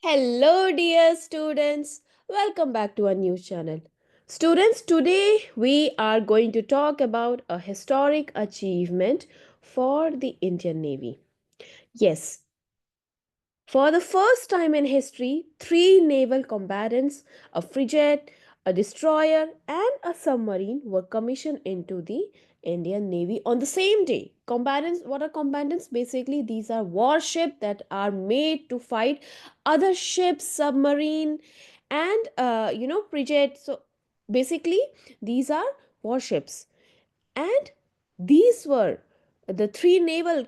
Hello, dear students. Welcome back to our new channel. Students, today we are going to talk about a historic achievement for the Indian Navy. Yes, for the first time in history, three naval combatants, a frigate, a destroyer, and a submarine were commissioned into the Indian Navy on the same day. Combatants, what are combatants? Basically, these are warships that are made to fight other ships, submarine, and frigate. So basically, these are warships, and these were the three naval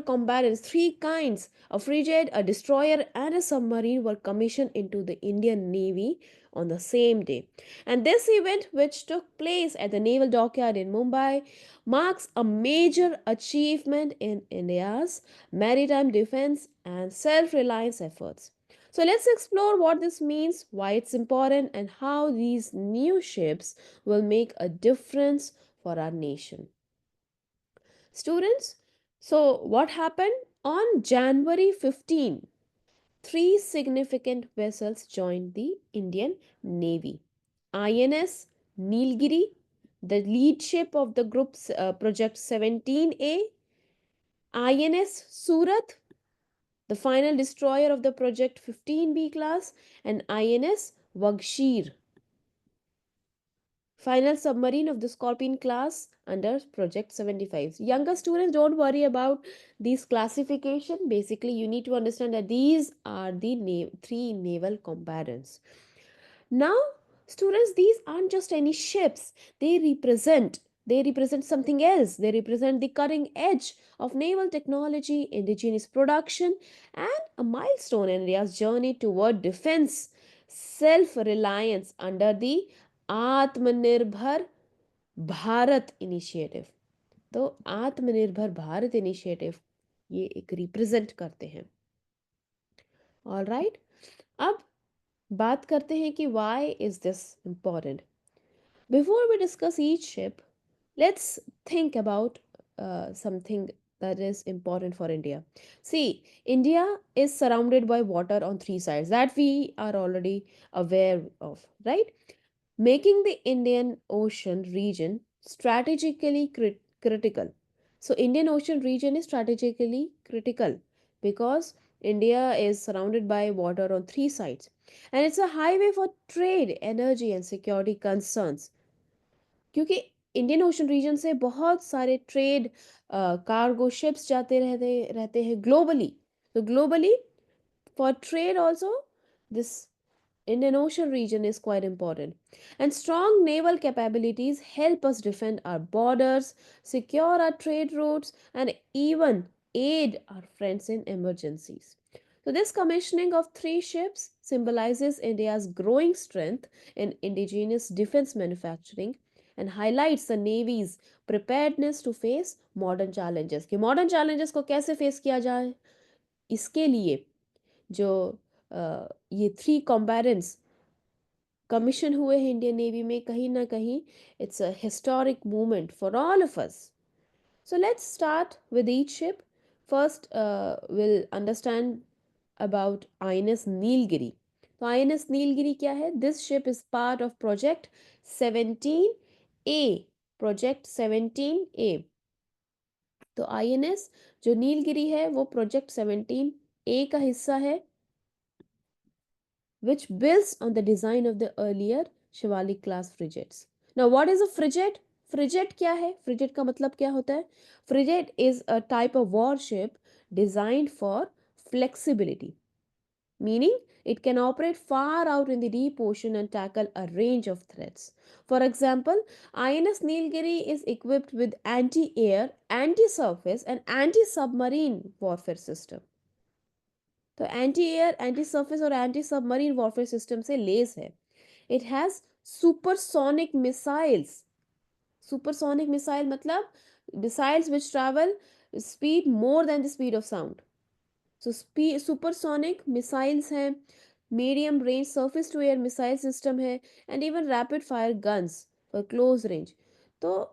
combatants, three kinds, a frigate, a destroyer, and a submarine, were commissioned into the Indian Navy on the same day. And this event, which took place at the naval dockyard in Mumbai, marks a major achievement in India's maritime defense and self-reliance efforts. So let's explore what this means, why it's important, and how these new ships will make a difference for our nation. Students, so what happened? On January 15, three significant vessels joined the Indian Navy. INS Nilgiri, the lead ship of the group's Project 17A, INS Surat, the final destroyer of the Project 15B class, and INS Wagshir, final submarine of the Scorpion class under Project 75. Younger students, don't worry about these classification. Basically, you need to understand that these are the three naval combatants. Now, students, these aren't just any ships. They represent something else. They represent the cutting edge of naval technology, indigenous production, and a milestone in India's journey toward defense, self-reliance under the आत्मनिर्भर Bharat initiative. तो आत्मनिर्भर Bharat initiative ये एक represent करते हैं. All right, अब बात करते हैं कि why is this important. Before we discuss each ship, let's think about something that is important for India. See, India is surrounded by water on three sides that we are already aware of, right? Making the Indian Ocean region strategically critical. So, Indian Ocean region is strategically critical because India is surrounded by water on three sides, and it's a highway for trade, energy, and security concerns. क्योंकि Indian Ocean reason से बहुत सारे trade cargo ships जाते रहते रहते हैं globally. तो globally for trade also, this Indian Ocean region is quite important. And strong naval capabilities help us defend our borders, secure our trade routes, and even aid our friends in emergencies. So, this commissioning of three ships symbolizes India's growing strength in indigenous defense manufacturing and highlights the Navy's preparedness to face modern challenges. कि modern challenges को कैसे face किया जाए, इसके लिए जो ये three कॉम्बैरेंट्स commission हुए हैं इंडियन नेवी में, कहीं ना कहीं it's a historic movement for all of us. So let's start with each ship. First will understand about INS Nilgiri. तो आईएनएस नीलगिरी क्या है? This ship is part of project 17A. Project 17A. तो INS जो नीलगिरी है वो प्रोजेक्ट 17A का हिस्सा है, which builds on the design of the earlier Shivalik class frigates. Now, what is a frigate? Frigate क्या है? Frigate का मतलब क्या होता है? Frigate is a type of warship designed for flexibility, meaning it can operate far out in the deep ocean and tackle a range of threats. For example, INS Nilgiri is equipped with anti-air, anti-surface, and anti-submarine warfare system. तो anti air, anti surface और anti submarine warfare system से लेस है. It has supersonic missiles. Supersonic missile मतलब missiles which travel speed more than the speed of sound. So supersonic missiles हैं, medium range surface to air missile system है, and even rapid fire guns for close range. तो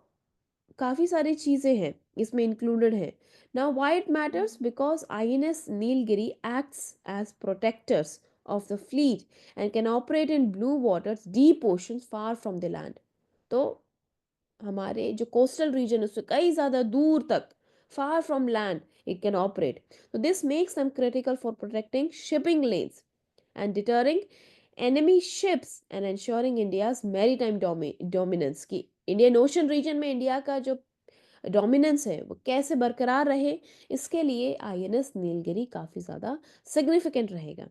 काफ़ी सारी चीज़ें हैं इसमें included हैं. Now, why it matters? Because INS Nilgiri acts as protectors of the fleet and can operate in blue waters, deep oceans far from the land. तो हमारे जो कोस्टल रीजन है उससे कई ज़्यादा दूर तक far from land it can operate. So this makes them critical for protecting shipping lanes and deterring enemy ships and ensuring India's maritime dominance की इंडियन ओशन रीजन में इंडिया का जो डोमिनेंस है वो कैसे बरकरार रहे इसके लिए आईएनएस नीलगिरी काफ़ी ज़्यादा सिग्निफिकेंट रहेगा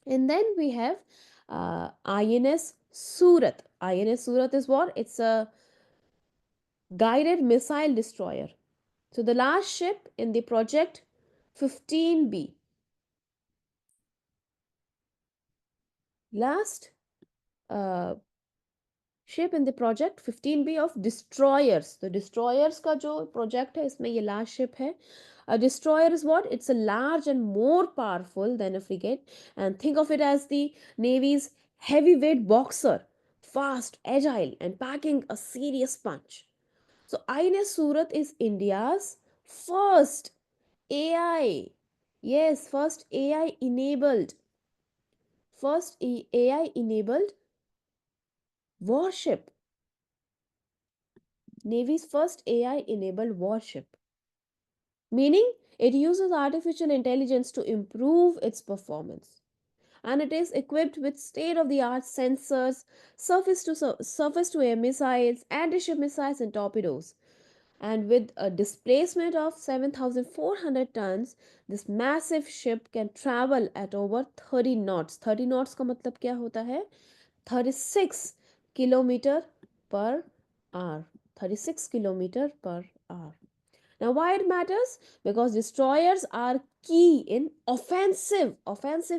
and then we have INS Surat INS Surat is what? It's a guided missile destroyer. So the last ship in the project 15B. Last uh, ship in the project 15B of destroyers. तो destroyers का जो project है इसमें ये last ship है. A destroyer is what? It's a large and more powerful than a frigate, and think of it as the Navy's heavyweight boxer, fast, agile, and packing a serious punch. So INS Surat is India's first AI. Yes, first AI enabled warship. Navy's first AI enabled warship. Meaning it uses artificial intelligence to improve its performance. And it is equipped with state of the art sensors, surface to air missiles, anti ship missiles, and torpedoes. And with a displacement of 7,400 tons, this massive ship can travel at over 30 knots. 30 knots का मतलब क्या होता है? 36 kilometer per hour. 36 kilometer per hour. Now, why it matters? Because destroyers are key in offensive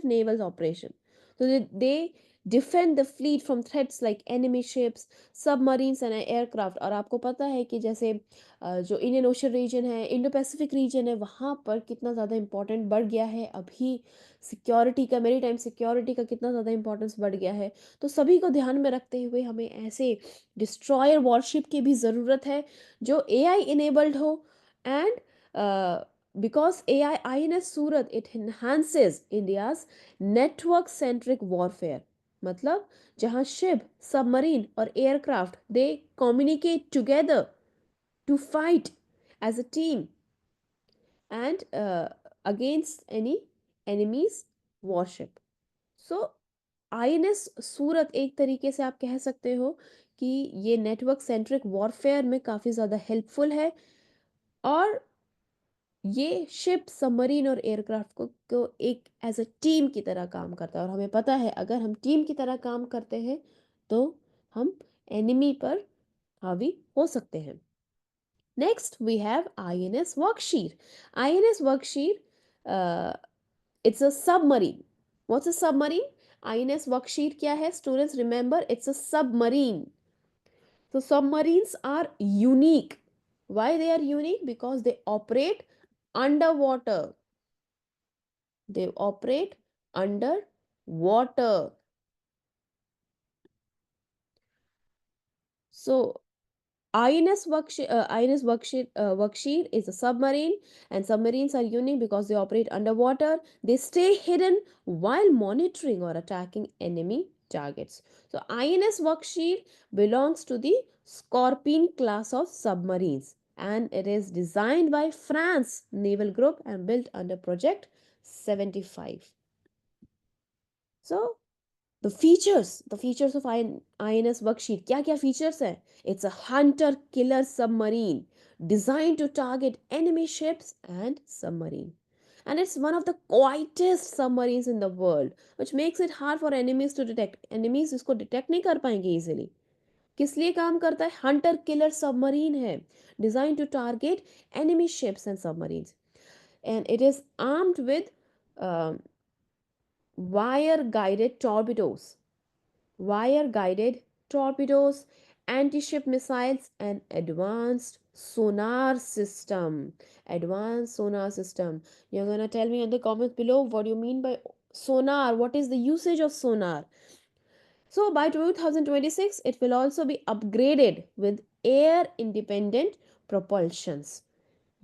naval operation. So they defend the fleet from threats like enemy ships, submarines and aircraft. और आपको पता है कि जैसे जो Indian Ocean reason है, Indo Pacific region है, वहाँ पर कितना ज़्यादा इम्पोर्टेंट बढ़ गया है अभी सिक्योरिटी का, मेरी टाइम सिक्योरिटी का कितना ज़्यादा इंपॉर्टेंस बढ़ गया है. तो सभी को ध्यान में रखते हुए हमें ऐसे डिस्ट्रॉयर वॉरशिप की भी ज़रूरत है जो AI इनेबल्ड हो. And because AI INS Surat it enhances India's network centric warfare. मतलब जहाँ ship, submarine और aircraft they communicate together to fight as a team and against any enemy's warship. So INS सूरत एक तरीके से आप कह सकते हो कि ये नेटवर्क सेंट्रिक वॉरफेयर में काफ़ी ज़्यादा हेल्पफुल है. और ये शिप सबमरीन और एयरक्राफ्ट को एक एज अ टीम की तरह काम करता है और हमें पता है अगर हम टीम की तरह काम करते हैं तो हम एनिमी पर हावी हो सकते हैं. Next we have INS Vagsheer. INS Vagsheer it's a submarine. What's a submarine? INS Vagsheer क्या है students? Remember it's a submarine. So submarines are unique. Why they are unique? Because they operate underwater. They operate under water. So INS is a submarine, and submarines are unique because they operate underwater. They stay hidden while monitoring or attacking enemy targets. So INS Wakshir belongs to the Scorpion class of submarines, and it is designed by France Naval Group and built under Project 75. So the features of INS Bakshi, क्या features है? It's a hunter killer submarine designed to target enemy ships and submarine. And it's one of the quietest submarines in the world, which makes it hard for enemies to detect. Enemies इसको detect नहीं कर पाएंगे easily. किस लिए काम करता है? Hunter killer submarine है, designed to target enemy ships and submarines. And it is armed with um, wire guided torpedoes, anti ship missiles, and advanced sonar system. Advanced sonar system. You're gonna tell me in the comments below what you mean by sonar. What is the usage of sonar? So by 2026, it will also be upgraded with air independent propulsions.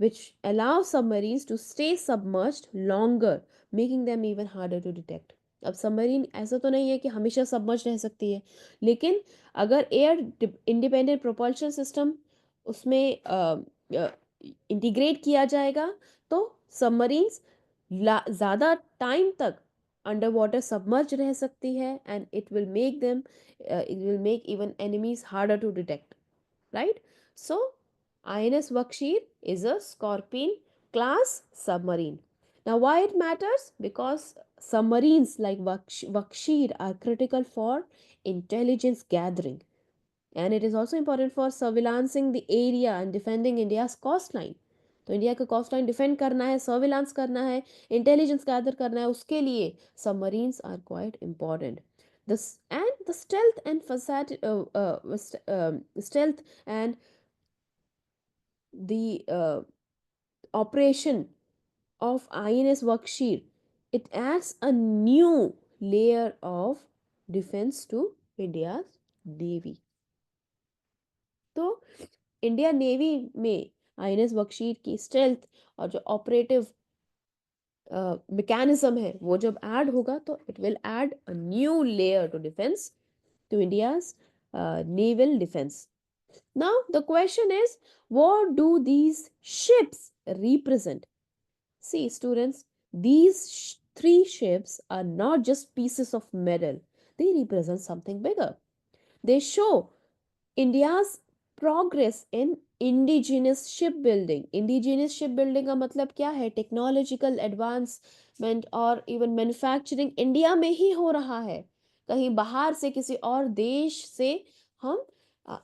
which allows submarines to stay submerged longer, making them even harder to detect. अब submarine ऐसा तो नहीं है कि हमेशा submerge रह सकती है, लेकिन अगर एयर इंडिपेंडेंट प्रोपल्शन सिस्टम उसमें इंटीग्रेट किया जाएगा तो सबमरीन्स ज़्यादा टाइम तक अंडर वाटर सबमर्ज रह सकती है, and it will make even enemies harder to detect, right? So, INS Vakshir is a Scorpion class submarine. Now, why it matters? Because submarines like Vakshir are critical for intelligence gathering, and it is also important for surveillancing the area and defending India's coastline. तो India का coast line defend करना है, surveillance करना है, intelligence gather करना है, उसके लिए submarines are quite important. This and the stealth and the operation of INS Wakshir, it adds a new layer of defense to India's navy. तो इंडिया नेवी में आईएनएस बख्शीर की स्ट्रेंथ और जो ऑपरेटिव मैकेनिज्म है वो जब ऐड होगा तो it will add a new layer to defence, to India's naval defence. Now the question is, what do these ships represent? See, students, these three ships are not just pieces of metal, they represent something bigger. They show India's progress in indigenous shipbuilding. Indigenous shipbuilding का मतलब क्या है? Technological advancement और even manufacturing India में ही हो रहा है, कहीं बाहर से किसी और देश से हम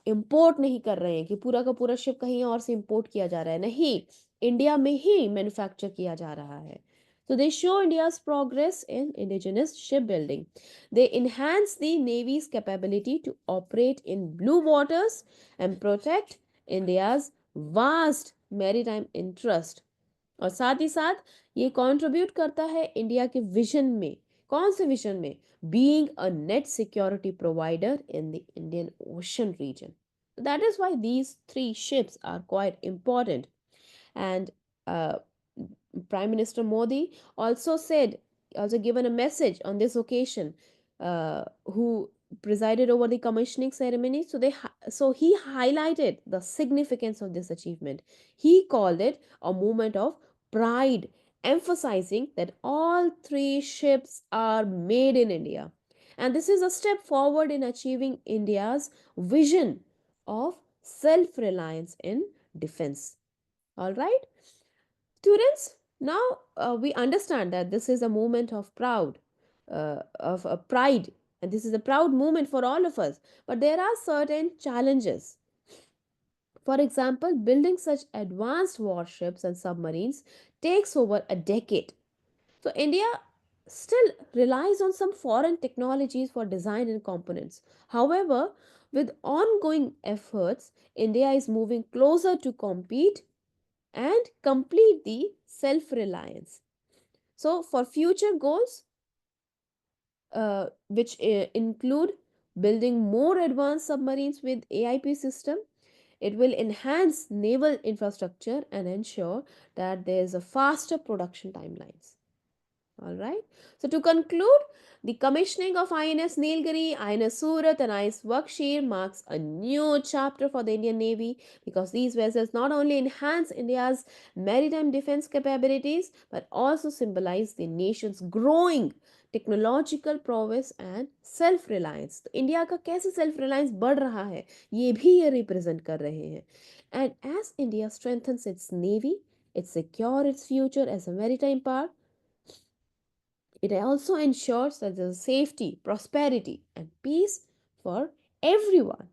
इंपोर्ट नहीं कर रहे हैं कि पूरा का पूरा शिप कहीं और से इंपोर्ट किया जा रहा है, नहीं, इंडिया में ही मैन्युफैक्चर किया जा रहा है. So they show India's progress in indigenous shipbuilding. They enhance the Navy's capability to operate in blue waters and protect India's vast maritime interest. और साथ ही साथ ये कंट्रीब्यूट करता है इंडिया के विजन में. कौन से विजन में? Being a net security provider in the Indian Ocean region. That is why these three ships are quite important. And uh, Prime Minister Modi also said, also given a message on this occasion, who presided over the commissioning ceremony. So he highlighted the significance of this achievement. He called it a moment of pride, emphasizing that all three ships are made in India. And this is a step forward in achieving India's vision of self reliance in defense. All right, students, now we understand that this is a moment of pride, and this is a proud moment for all of us. But there are certain challenges. For example, building such advanced warships and submarines takes over a decade. So India still relies on some foreign technologies for design and components. However, with ongoing efforts, India is moving closer to compete and complete the self reliance. So, for future goals, which include building more advanced submarines with AIP system, it will enhance naval infrastructure and ensure that there is a faster production timelines. All right. So to conclude, the commissioning of INS Nilgiri, INS Surat, and INS Wakshir marks a new chapter for the Indian Navy, because these vessels not only enhance India's maritime defense capabilities but also symbolize the nation's growing technological prowess and self reliance. तो India का कैसे self reliance बढ़ रहा है ये भी ये represent कर रहे हैं. And as India strengthens its navy, it secures its future as a maritime power. It also ensures that there's safety, prosperity, and peace for everyone.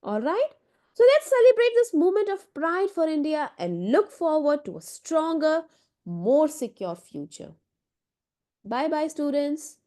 All right? So let's celebrate this moment of pride for India and look forward to a stronger, more secure future. Bye bye, students.